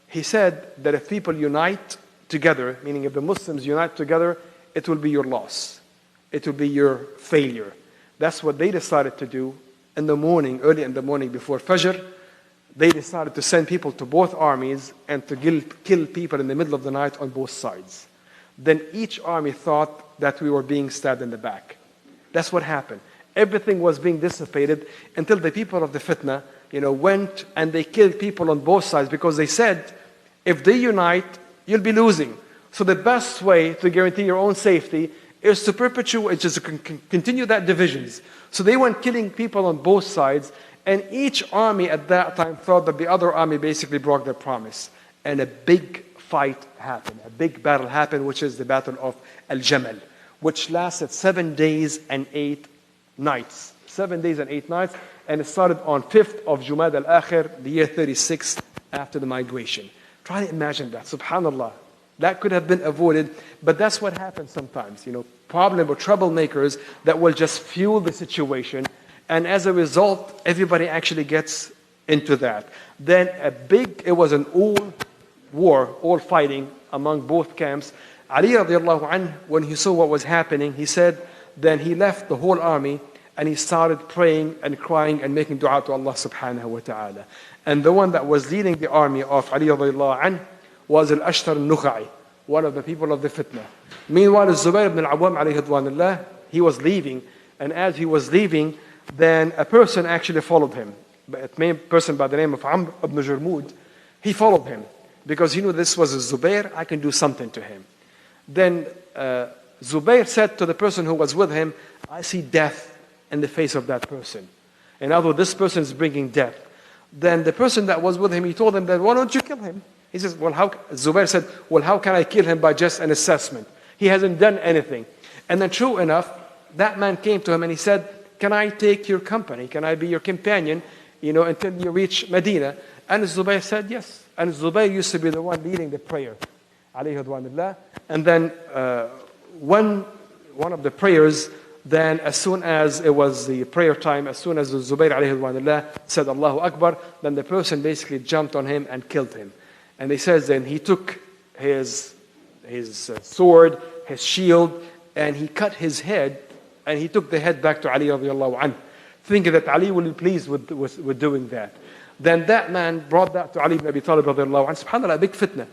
he said that if people unite together, meaning if the Muslims unite together, it will be your loss. It will be your failure. That's what they decided to do in the morning, early in the morning before Fajr. They decided to send people to both armies and to kill people in the middle of the night on both sides. Then each army thought that we were being stabbed in the back. That's what happened. Everything was being dissipated until the people of the fitna, went and they killed people on both sides, because they said, if they unite, you'll be losing. So the best way to guarantee your own safety is to continue that divisions. So they went killing people on both sides, and each army at that time thought that the other army basically broke their promise. And a big fight happened, a big battle happened, which is the Battle of Al-Jamal, which lasted 7 days and 8 nights. 7 days and 8 nights, and it started on 5th of Jumad al-Akhir, the year 36 after the migration. Try to imagine that, subhanallah. That could have been avoided, but that's what happens sometimes. Problem or troublemakers that will just fuel the situation, and as a result, everybody actually gets into that. Then it was an all fighting among both camps. Ali radiallahu anh, when he saw what was happening, he said, then he left the whole army and he started praying and crying and making dua to Allah subhanahu wa ta'ala. And the one that was leading the army of Ali radiallahu anh was Al-Ashtar al-Nukha'i, one of the people of the fitna. Meanwhile, Zubayr ibn al-Awwam alayhi ridwanullah, he was leaving, and as he was leaving, then a person actually followed him. A person by the name of Amr ibn Jurmud, he followed him because he knew this was a Zubayr, I can do something to him. Then Zubayr said to the person who was with him, I see death in the face of that person. And although this person is bringing death, then the person that was with him, he told him that, why don't you kill him? He says, Zubayr said, well, how can I kill him by just an assessment? He hasn't done anything. And then true enough, that man came to him and he said, can I take your company? Can I be your companion, until you reach Medina? And Zubayr said, yes. And Zubayr used to be the one leading the prayer, alayhi ridwanullah. And then one of the prayers, then as soon as it was the prayer time, as soon as Zubayr alayhi ridwanullah said Allahu Akbar, then the person basically jumped on him and killed him. And he says then he took his sword, his shield, and he cut his head, and he took the head back to Ali radiallahu anhu, thinking that Ali will be pleased with doing that. Then that man brought that to Ali ibn Abi Talib radiallahu anhu. SubhanAllah, a big fitna.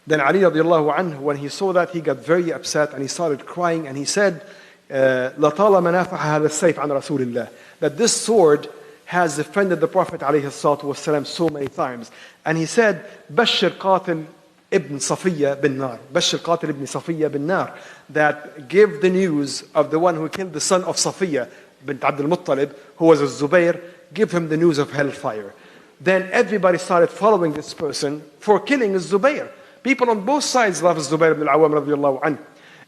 Then Ali radiallahu anhu, when he saw that, he got very upset and he started crying and he said, لَطَالَمَا نَافَحَ هَذَا السَّيْفَ عَنْ رَسُولِ اللَّهِ, that this sword has defended the Prophet alayhi salatu wasalam so many times. And he said, بَشِّرْ قَاتِلْ ibn Safiya bin Nar. Bashir Qatil ibn Safiya bin Nar. That give the news of the one who killed the son of Safiya bint Abdul Muttalib, who was a Zubayr, give him the news of hellfire. Then everybody started following this person for killing Zubayr. People on both sides love Zubayr ibn al-Awwam radiallahu anhu.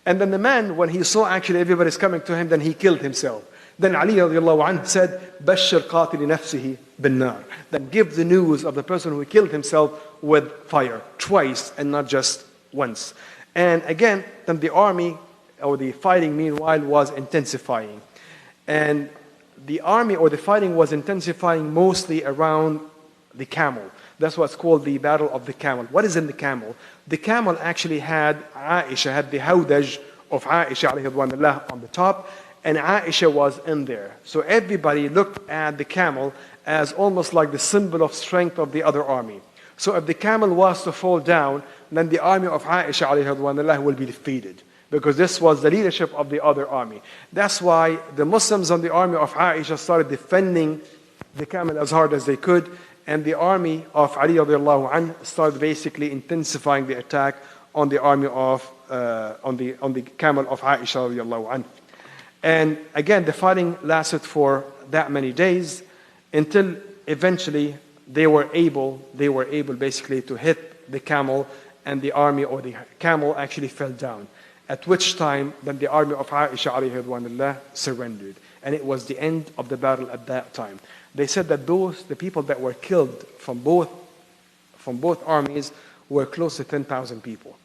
And then the man, when he saw actually everybody's coming to him, then he killed himself. Then Ali radiallahu anhu said, Bashir Qatil nafsihi bin Nar. Then give the news of the person who killed himself with fire, twice and not just once. And again, then the army or the fighting meanwhile was intensifying. And the army or the fighting was intensifying mostly around the camel. That's what's called the Battle of the Camel. What is in the camel? The camel actually had Aisha, had the hawdaj of Aisha alayhi ridwanullah on the top, and Aisha was in there. So everybody looked at the camel as almost like the symbol of strength of the other army. So if the camel was to fall down, then the army of Aisha alayhi ridwanullah will be defeated, because this was the leadership of the other army. That's why the Muslims on the army of Aisha started defending the camel as hard as they could, and the army of Ali radiallahu anhu started basically intensifying the attack on the army of on the camel of Aisha radiallahu anhu. And again, the fighting lasted for that many days until eventually they were able basically to hit the camel, and the army or the camel actually fell down. At which time then the army of Aisha alayhi ridwanullah surrendered, and it was the end of the battle at that time. They said that the people that were killed from both armies were close to 10,000 people.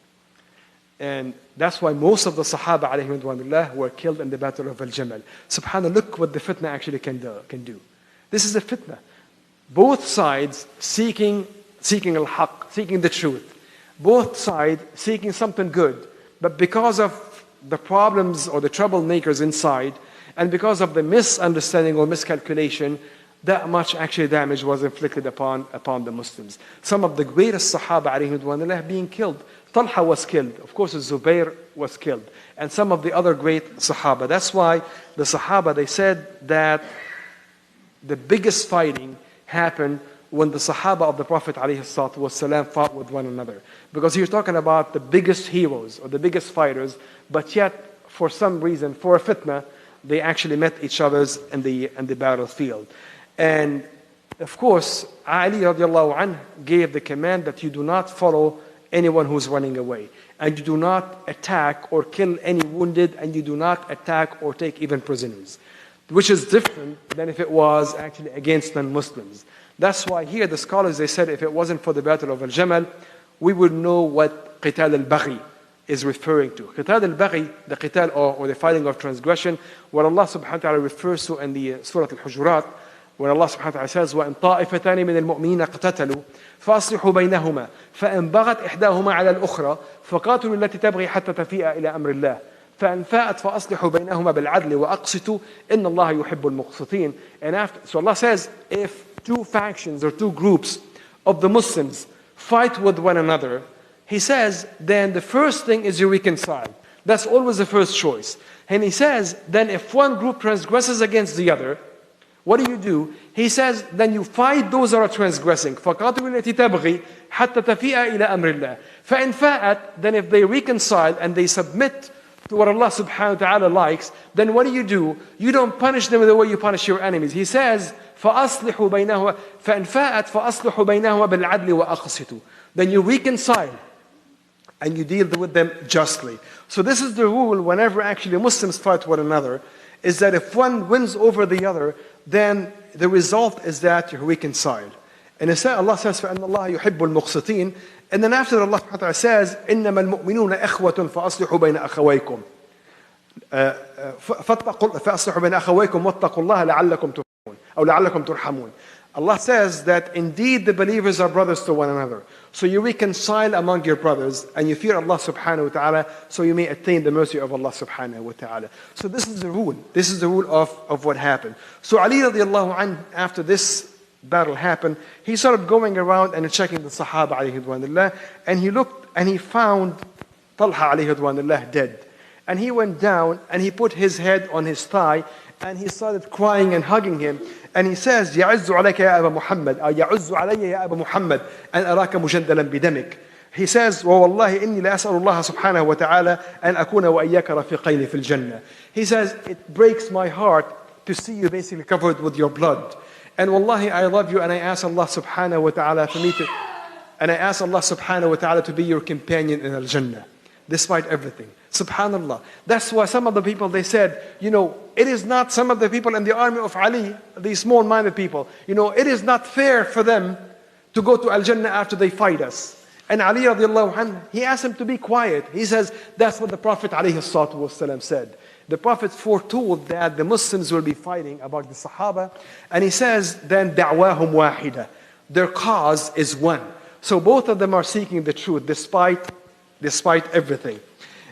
And that's why most of the Sahaba alayhi ridwanullah were killed in the battle of Al-Jamal. Subhanallah, look what the fitna actually can do. This is a fitna. Both sides seeking al-haq, seeking the truth. Both sides seeking something good. But because of the problems or the troublemakers inside, and because of the misunderstanding or miscalculation, that much actually damage was inflicted upon the Muslims. Some of the greatest Sahaba alayhi ridwanullah being killed. Talha was killed. Of course, Zubayr was killed. And some of the other great Sahaba. That's why the Sahaba, they said that the biggest fighting happened when the Sahaba of the Prophet ﷺ fought with one another. Because you're talking about the biggest heroes or the biggest fighters, but yet for some reason, for a fitna, they actually met each other in the battlefield. And of course, Ali radiallahu anhu gave the command that you do not follow anyone who's running away, and you do not attack or kill any wounded, and you do not attack or take even prisoners, which is different than if it was actually against non-Muslims. That's why here the scholars, they said if it wasn't for the battle of Al-Jamal, we would know what qital al-baghi is referring to. Qital al-baghi, the qital or the fighting of transgression, what Allah subhanahu wa ta'ala refers to in the Surah Al-Hujurat, when Allah subhanahu wa ta'ala says, وَإِن طَائِفَتَانِ مِنَ الْمُؤْمِنِينَ اقْتَتَلُوا فَأَصْلِحُوا بَيْنَهُمَا فَإِن بَغَتْ إِحْدَاهُمَا عَلَى الْأُخْرَى فَقَاتِلُوا الَّتِي تَبْغِي حَتَّى تَفِيءَ إِلَى أَمْرِ اللَّهِ فَإِن فَاءَتْ فَأَصْلِحُوا بَيْنَهُمَا بِالْعَدْلِ وَأَقْسِطُوا إِنَّ اللَّهَ يُحِبُّ الْمُقْسِطِينَ. And after, so Allah says, if two factions or two groups of the Muslims fight with one another, He says, then the first thing is you reconcile. That's always the first choice. And He says, then if one group transgresses against the other, what do? He says, then you fight those that are transgressing. فَقَاتِلُوا الَّتِي تَبْغِي حَتَّى تَفِيءَ إِلَى أَمْرِ اللَّهِ فَإِن فَاءَتْ, then if they reconcile and they submit to what Allah subhanahu wa ta'ala likes, then what do? You don't punish them the way you punish your enemies. He says, فَأَصْلِحُوا بَيْنَهُمَا فَإِن فَاءَتْ فَأَصْلِحُوا بَيْنَهُمَا بِالْعَدْلِ وَأَقْسِطُوا. Then you reconcile and you deal with them justly. So this is the rule whenever actually Muslims fight one another, is that if one wins over the other, then the result is that you reconcile. And Allah says, فَإِنَّ اللَّهَ يُحِبُّ الْمُقْسِطِينَ. And then after Allah subhanahu wa ta'ala says, إِنَّمَا الْمُؤْمِنُونَ إِخْوَةٌ فَأَصْلِحُوا بَيْنَ أَخَوَيْكُمْ فَأَصْلِحُوا بَيْنَ أَخَوَيْكُمْ وَاتَّقُوا اللَّهَ لَعَلَّكُمْ تُرْحَمُونَ أو لَعَلَّكُمْ تُرْحَمُونَ. Allah says that indeed the believers are brothers to one another. So you reconcile among your brothers and you fear Allah subhanahu wa ta'ala so you may attain the mercy of Allah subhanahu wa ta'ala. So this is the rule. This is the rule of what happened. So Ali radiallahu anhu, after this battle happened, he started going around and checking the Sahaba alayhi ridwanullah, and he looked and he found Talha alayhi ridwanullah dead. And he went down and he put his head on his thigh and he started crying and hugging him. And he says, يَعِزُّ عَلَيْكَ يَا أَبَا مُحَمَّدٍ يَعُزُّ عَلَيَّ يَا أَبَا مُحَمَّدٍ أَنْ أَرَاكَ مُجَدَّلًا بِدَمِكَ. He says, وَوَاللَّهِ إِنِّي لَأَسْأَلُ اللَّهَ سُبْحَانَهُ وَتَعَالَى أَنْ أَكُونَ وَإِيَّاكَ رَفِيقَيْنِ فِي الْجَنَّةِ. He says, it breaks my heart to see you basically covered with your blood. And wallahi, I love you and I ask Allah subhanahu wa ta'ala for me to, and I ask Allah subhanahu wa ta'ala to be your companion in Al-Jannah, despite everything. Subhanallah. That's why some of the people, they said, it is not some of the people in the army of Ali, these small-minded people, it is not fair for them to go to Al-Jannah after they fight us. And Ali radiallahu anhu, he asked him to be quiet. He says, that's what the Prophet alayhi salatu wasalam said. The Prophet foretold that the Muslims will be fighting about the Sahaba. And he says, then da'wahum wahida. Their cause is one. So both of them are seeking the truth despite everything.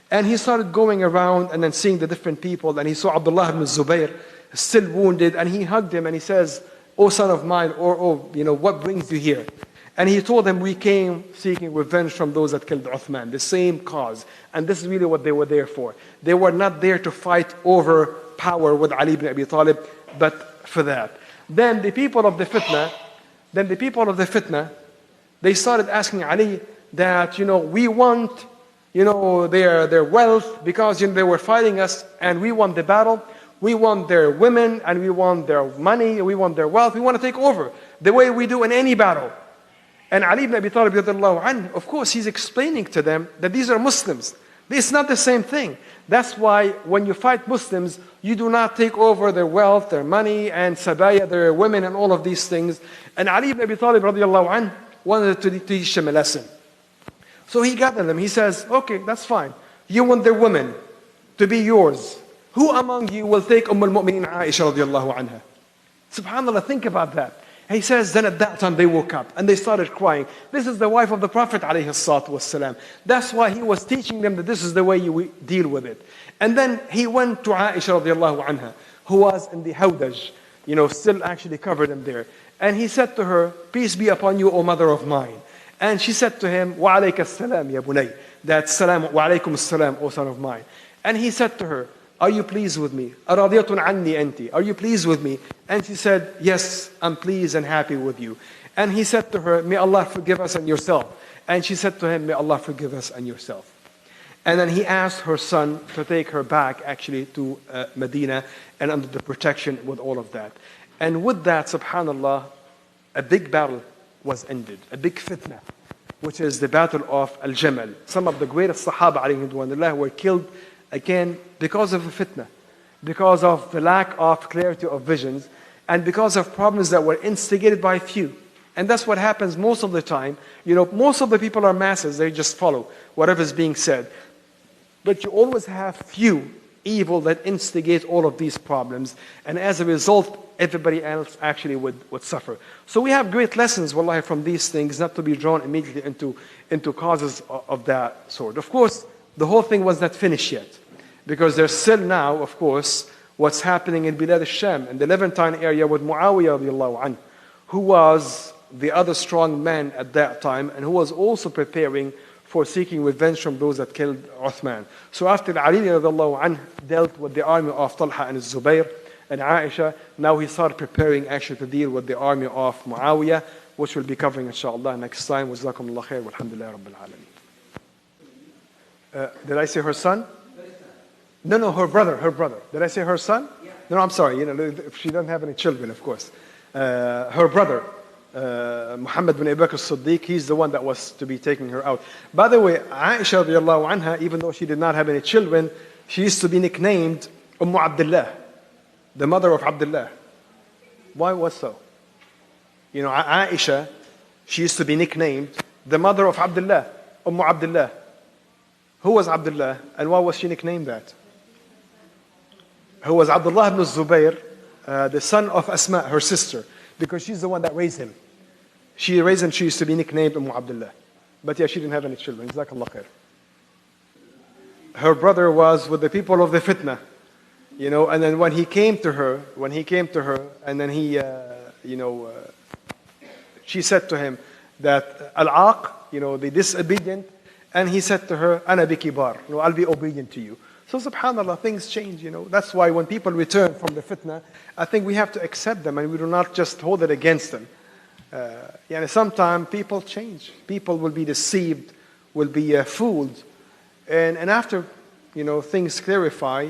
And he started going around and then seeing the different people. And he saw Abdullah ibn Zubayr still wounded. And he hugged him and he says, "O son of mine," or what brings you here? And he told them, we came seeking revenge from those that killed Uthman. The same cause. And this is really what they were there for. They were not there to fight over power with Ali ibn Abi Talib, but for that. Then the people of the fitna, they started asking Ali that, we want their wealth because they were fighting us and we want the battle. We want their women and we want their money, we want their wealth. We want to take over the way we do in any battle. And Ali ibn Abi Talib, of course, he's explaining to them that these are Muslims. It's not the same thing. That's why when you fight Muslims, you do not take over their wealth, their money, and sabaya, their women, and all of these things. And Ali ibn Abi Talib wanted to teach them a lesson. So he gathered them. He says, okay, that's fine. You want their women to be yours. Who among you will take al-Mu'mineen Aisha radiallahu anha? Subhanallah, think about that. He says, then at that time they woke up and they started crying. This is the wife of the Prophet alayhi salatu wasalam. That's why he was teaching them that this is the way you deal with it. And then he went to Aisha radiallahu anha, who was in the hawdaj, still actually covered in there. And he said to her, peace be upon you, O mother of mine. And she said to him, wa alayka as-salam ya bunay. That salam, wa alaykum as-salam, O son of mine. And he said to her, are you pleased with me? Aradiyatun anni anti. Are you pleased with me? And she said, yes, I'm pleased and happy with you. And he said to her, may Allah forgive us and yourself. And she said to him, may Allah forgive us and yourself. And then he asked her son to take her back actually to Medina and under the protection with all of that. And with that, subhanallah, a big battle was ended. A big fitna, which is the battle of Al-Jamal. Some of the greatest Sahaba alayhi ridwanullah were killed again because of the fitna, because of the lack of clarity of visions, and because of problems that were instigated by few. And that's what happens most of the time. Most of the people are masses. They just follow whatever is being said. But you always have few evil that instigate all of these problems. And as a result, everybody else actually would suffer. So we have great lessons, wallahi, from these things, not to be drawn immediately into causes of that sort. Of course, the whole thing was not finished yet. Because there's still now, of course, what's happening in Bilad al-Sham, in the Levantine area with Muawiyah radiallahu anhu, who was the other strong man at that time, and who was also preparing for seeking revenge from those that killed Uthman. So after Ali radiallahu anhu dealt with the army of Talha and Zubayr and Aisha, now he started preparing actually to deal with the army of Muawiyah, which we'll be covering inshallah next time. Jazakumullah khair, walhamdulillah rabbil alameen. Did I say her son? No, her brother. Did I say her son? Yeah. No, I'm sorry. She doesn't have any children, of course. Her brother, Muhammad bin Abi Bakr as-Siddiq, he's the one that was to be taking her out. By the way, Aisha radiallahu anha, even though she did not have any children, she used to be nicknamed Abdullah, the mother of Abdullah. Why was so? Aisha, she used to be nicknamed the mother of Abdullah, Abdullah. Who was Abdullah, and why was she nicknamed that? Who was Abdullah ibn Zubayr, the son of Asma, her sister, because she's the one that raised him. She raised him, she used to be nicknamed Abdullah. But yeah, she didn't have any children. Jazakallah khair. Her brother was with the people of the fitna, and then when he came to her, and then she said to him that al-aq, the disobedient, and he said to her, ana bikibar, I'll be obedient to you. So subhanAllah, things change, That's why when people return from the fitna, I think we have to accept them and we do not just hold it against them. Sometimes people change. People will be deceived, will be fooled. And after, things clarify,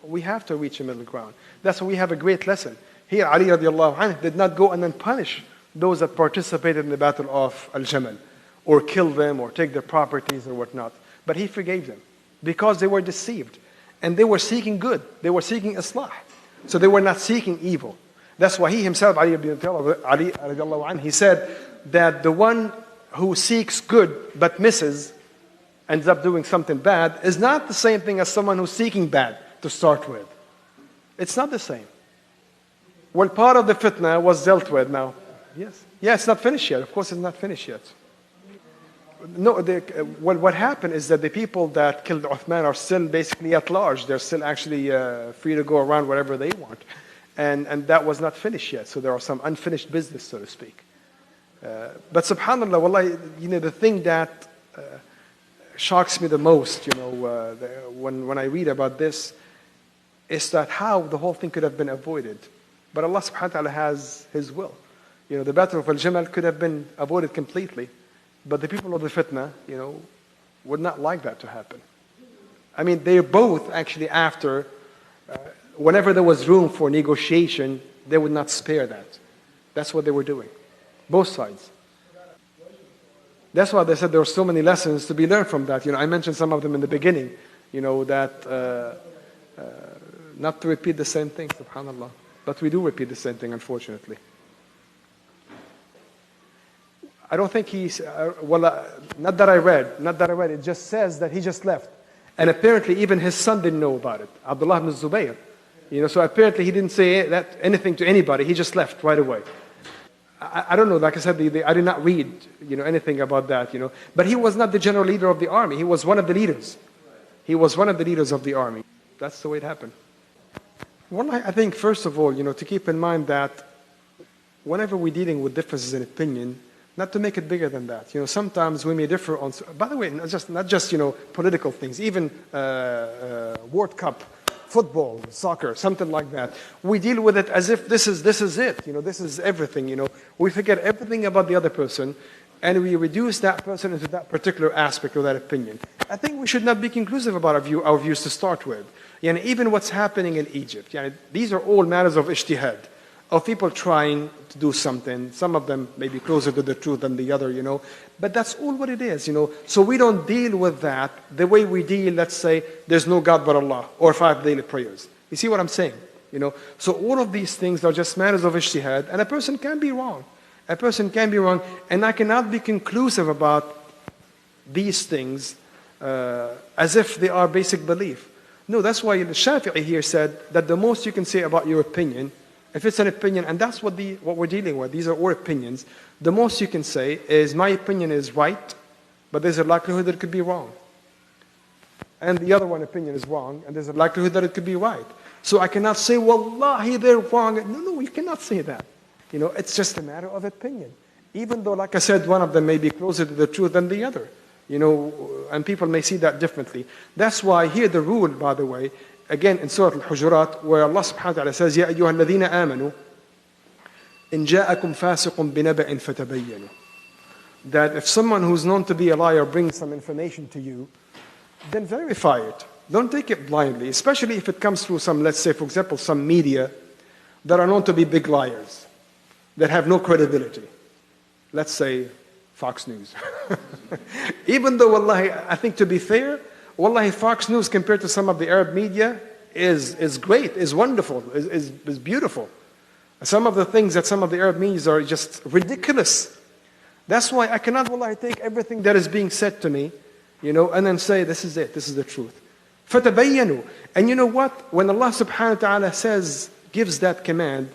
we have to reach a middle ground. That's why we have a great lesson. Here, Ali radiallahu anhu did not go and then punish those that participated in the battle of Al-Jamal, or kill them, or take their properties, or whatnot. But he forgave them, because they were deceived. And they were seeking good. They were seeking islah. So they were not seeking evil. That's why he himself, Ali radiallahu anhu, he said that the one who seeks good but misses, ends up doing something bad, is not the same thing as someone who's seeking bad to start with. It's not the same. Well, part of the fitna was dealt with now. Yes. Yeah, it's not finished yet. Of course, it's not finished yet. No, what happened is that the people that killed Uthman are still basically at large. They're still actually free to go around wherever they want. And that was not finished yet. So there are some unfinished business, so to speak. But subhanAllah, wallahi, the thing that shocks me the most, when I read about this, is that how the whole thing could have been avoided. But Allah subhanahu wa ta'ala has His will. The battle of Al-Jamal could have been avoided completely. But the people of the fitna, would not like that to happen. I mean, they both actually after, whenever there was room for negotiation, they would not spare that. That's what they were doing. Both sides. That's why they said there were so many lessons to be learned from that. I mentioned some of them in the beginning, that not to repeat the same thing, subhanAllah. But we do repeat the same thing, unfortunately. I don't think not that I read, it just says that he just left. And apparently even his son didn't know about it, Abdullah ibn Zubayr. So apparently he didn't say anything to anybody, he just left right away. I don't know, like I said, I did not read anything about that. But he was not the general leader of the army, he was one of the leaders. He was one of the leaders of the army. That's the way it happened. Well, I think first of all, to keep in mind that whenever we're dealing with differences in opinion, not to make it bigger than that. Sometimes we may differ on, by the way, not just political things, even World Cup, football, soccer, something like that. We deal with it as if this is it, this is everything, We forget everything about the other person, and we reduce that person into that particular aspect of that opinion. I think we should not be conclusive about our views to start with. Even what's happening in Egypt, these are all matters of ijtihad, of people trying to do something. Some of them may be closer to the truth than the other, But that's all what it is, So we don't deal with that the way we deal, let's say, there's no God but Allah, or 5 daily prayers. You see what I'm saying? So all of these things are just matters of ijtihad, and a person can be wrong. A person can be wrong, and I cannot be conclusive about these things as if they are basic belief. No, that's why the Shafi'i here said that the most you can say about your opinion, if it's an opinion, and that's what we're dealing with, these are all opinions, the most you can say is, my opinion is right, but there's a likelihood that it could be wrong. And the other one opinion is wrong, and there's a likelihood that it could be right. So I cannot say, Wallahi, they're wrong. No, you cannot say that. It's just a matter of opinion. Even though, like I said, one of them may be closer to the truth than the other. And people may see that differently. That's why here the rule, by the way, again in Surah Al-Hujurat, where Allah subhanahu wa ta'ala says, يَا أَيُّهَا الَّذِينَ آمَنُوا إِن جَاءَكُمْ فَاسِقٌ بِنَبَأٍ فَتَبَيَّنُوا. That if someone who's known to be a liar brings some information to you, then verify it. Don't take it blindly, especially if it comes through some, let's say, for example, some media that are known to be big liars, that have no credibility. Let's say Fox News. Even though, wallahi, I think to be fair, wallahi, Fox News compared to some of the Arab media is great, is wonderful, is beautiful. Some of the things that some of the Arab media are just ridiculous. That's why I cannot, wallahi, take everything that is being said to me, and then say, this is it, this is the truth. فَتَبَيَّنُوا. And you know what? When Allah subhanahu wa ta'ala gives that command,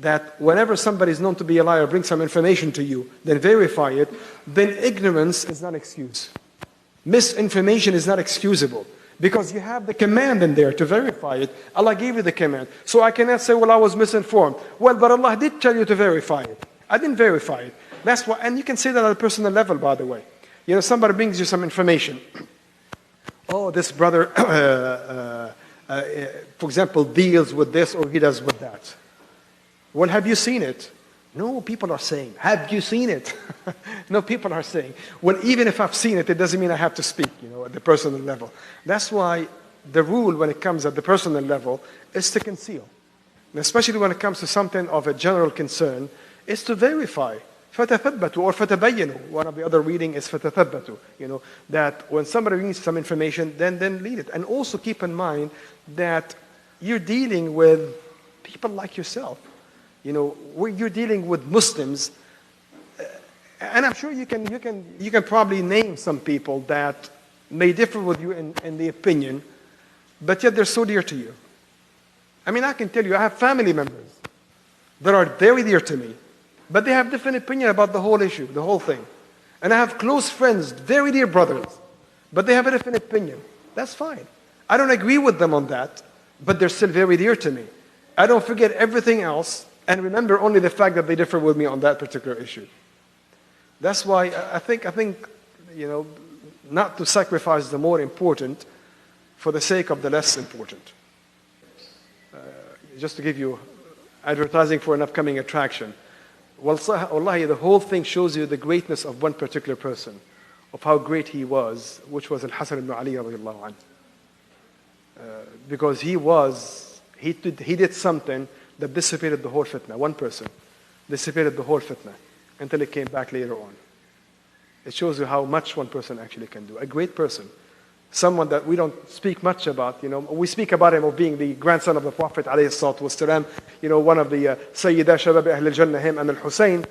that whenever somebody is known to be a liar, bring some information to you, then verify it, then ignorance is not an excuse. Misinformation is not excusable. Because you have the command in there to verify it. Allah gave you the command. So I cannot say, I was misinformed. Well, but Allah did tell you to verify it. I didn't verify it. That's why, and you can say that at a personal level, by the way. Somebody brings you some information. Oh, this brother, for example, deals with this or he does with that. Well, have you seen it? No, people are saying. Have you seen it? No, people are saying. Well, even if I've seen it, it doesn't mean I have to speak, at the personal level. That's why the rule when it comes at the personal level is to conceal. And especially when it comes to something of a general concern, is to verify. فَتَثَبَّتُوا or فَتَبَيَّنُوا. One of the other reading is فَتَثَبَّتُوا. That when somebody needs some information, then lead it. And also keep in mind that you're dealing with people like yourself. You're dealing with Muslims, and I'm sure you can probably name some people that may differ with you in the opinion, but yet they're so dear to you. I mean, I can tell you, I have family members that are very dear to me, but they have different opinion about the whole issue, the whole thing. And I have close friends, very dear brothers, but they have a different opinion. That's fine. I don't agree with them on that, but they're still very dear to me. I don't forget everything else, and remember only the fact that they differ with me on that particular issue. That's why I think, not to sacrifice the more important for the sake of the less important. Just to give you advertising for an upcoming attraction. Wallahi, the whole thing shows you the greatness of one particular person, of how great he was, which was Al-Hasan ibn Ali radiallahu anhu. Because he did something that dissipated the whole fitna. One person dissipated the whole fitna until it came back later on. It shows you how much one person actually can do. A great person. Someone that we don't speak much about. We speak about him of being the grandson of the Prophet ﷺ, one of the Sayyida Shabab Ahl al-Jannah, him and al-Hussein.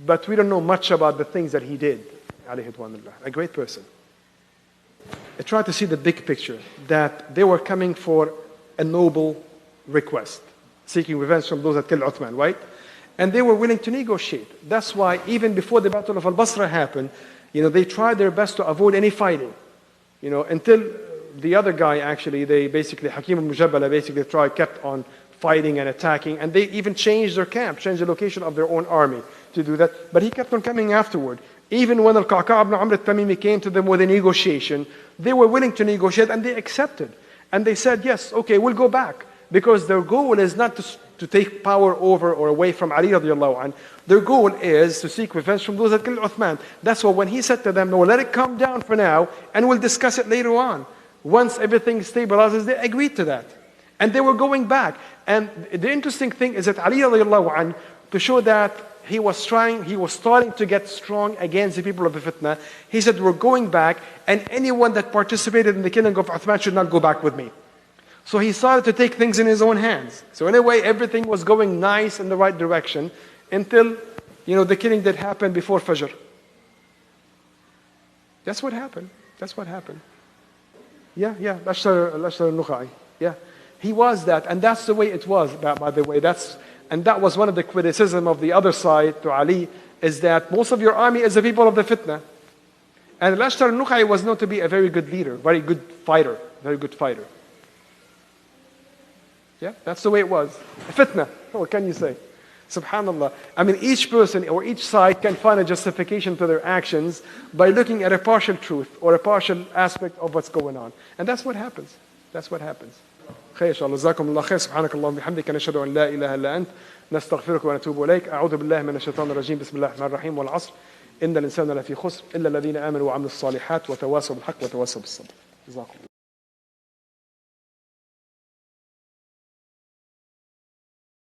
But we don't know much about the things that he did. A great person. I try to see the big picture, that they were coming for a noble request, seeking revenge from those that killed Uthman, right? And they were willing to negotiate. That's why even before the Battle of Al-Basra happened, they tried their best to avoid any fighting. Until the other guy actually, Hakim al-Mujabbala kept on fighting and attacking, and they even changed their camp, changed the location of their own army to do that. But he kept on coming afterward. Even when Al-Qa'qa' ibn Amr al-Tamimi came to them with a negotiation, they were willing to negotiate and they accepted. And they said, yes, okay, we'll go back. Because their goal is not to take power over or away from Ali radiallahu anh. Their goal is to seek revenge from those that killed Uthman. That's why when he said to them, no, let it calm down for now, and we'll discuss it later on. Once everything stabilizes, they agreed to that. And they were going back. And the interesting thing is that Ali radiallahu anh, to show that he was starting to get strong against the people of the fitna, he said, we're going back, and anyone that participated in the killing of Uthman should not go back with me. So he started to take things in his own hands. So in a way, everything was going nice in the right direction until You know, the killing that happened before Fajr. That's what happened. That's what happened. Yeah, Lashtar al-Nukhai. Yeah. He was that, and that's the way it was, by the way. And that was one of the criticism of the other side to Ali, is that most of your army is the people of the fitna. And Lashtar al-Nukhai was known to be a very good leader, very good fighter. Yeah, that's the way it was. Fitna, what can you say? Subhanallah. I mean, each person or each side can find a justification to their actions by looking at a partial truth or a partial aspect of what's going on. And that's what happens. That's what happens. خير إن شاء الله. جزاكم الله خير. سبحانك اللهم وبحمدك نشهد أن لا إله إلا أنت نستغفرك ونتوب إليك. أعوذ بالله من الشيطان الرجيم. بسم الله الرحمن الرحيم. والعصر إن الإنسان لفي خسر إلا الذين آمنوا وعملوا الصالحات وتواصوا بالحق وتواصوا بالصبر. جزاكم الله.